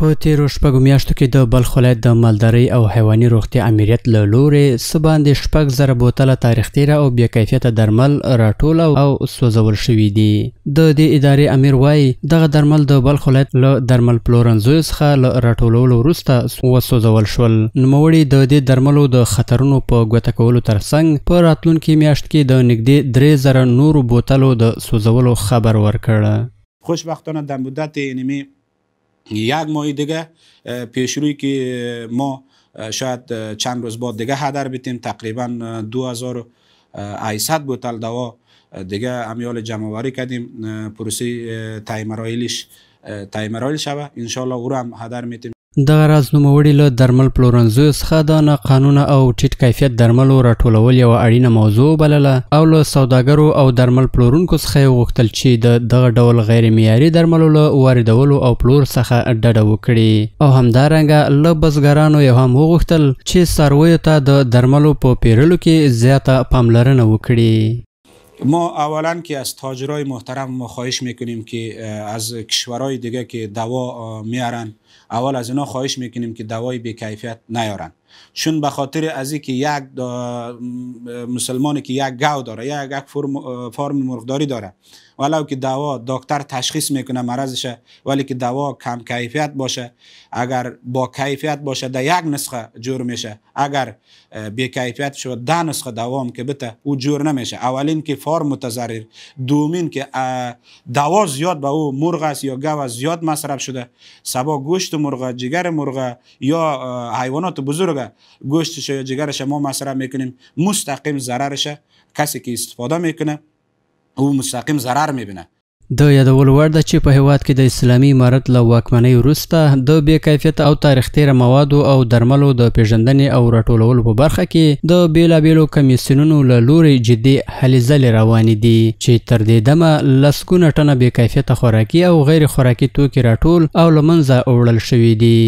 په تیرو شپږو میاشتو کې د بلخ ولایت د مالدارۍ او حیواني روغتیا امریت له لورې څه باندې 6,000 بوتله تاریخ تیره او بې کیفیته درمل راټول او سوځول شوي دي. د دې ادارې امیر وایي دغه درمل د بلخ ولایت له درمل پلورنځیو څخه له راټولولو وروسته وسوځول شول. نوموړي د دې درملو د خطرونو په ګوته کولو ترڅنګ په راتلونکي میاشت کې د نږدې 3,000 نورو بوتلو د سوځولو خبر ورکړ. خوشبختانه در مدت اینمی یک ماه دیگه پیشروی که ما شاید چند روز بعد دیگه هدر بیتیم تقریبا 2,800 بوتل دوا دیگه امیال جمع‌آوری کردیم. پروسه تایمرایل شوه انشالله او رو هم هدر میتیم. دغه راز نوموړي له درمل پلورنځیو څخه د ناقانونه او ټیټ کیفیت درملو راټولول یوه اړینه موضوع بلله او له سوداګرو او درمل پلورونکو څخه یې غوښتل چې د دغه ډول غیر معیاري درملو له واردولو او پلور څخه ډډه وکړي او همدارنګه له بزګرانو یې هم وغوښتل چې څارویو ته د درملو په پیرلو کې زیاته پاملرنه وکړي. ما اولا که از تاجرای محترم ما خواهش میکنیم که از کشورهای دیگه که دوا میارن اول از اینا خواهش میکنیم که دوای بی کیفیت نیارن، چون به خاطر از اینکه یک مسلمانی که یک گاو داره یا یک فارم مرغداری داره ولو که دوا دکتر تشخیص میکنه مرضشه ولی که دوا کم کیفیت باشه اگر با کیفیت باشه در یک نسخه جور میشه، اگر بی کیفیت شد 10 نسخه دوام که بته او جور نمیشه. اولین که فارم متضرر، دومین که دوا زیاد به او مرغ است یا گاو زیاد مصرف شده سبا گوشت مرغ، جگر مرغ یا حیوانات بزرگ گوشتش یا جگرش ما مصرف میکنیم مستقیم ضررشه. کسی که استفاده میکنه او مستقیم ضرر میبینه. د یادولو وړ ده چې په هیواد کې د اسلامي امارت له واکمنۍ وروسته د بې کیفیته او تاریخ تیره موادو او درملو د پیژندنې او راټولولو په برخه کې د بیلابیلو کمیسیونونو له لوري جدي هلې ځلې روانې دي چې تر دې دمه لسګونه ټنه بې کیفیته خوراکي او غیر خوراکي توکي راټول او له منځه وړل شوي دي.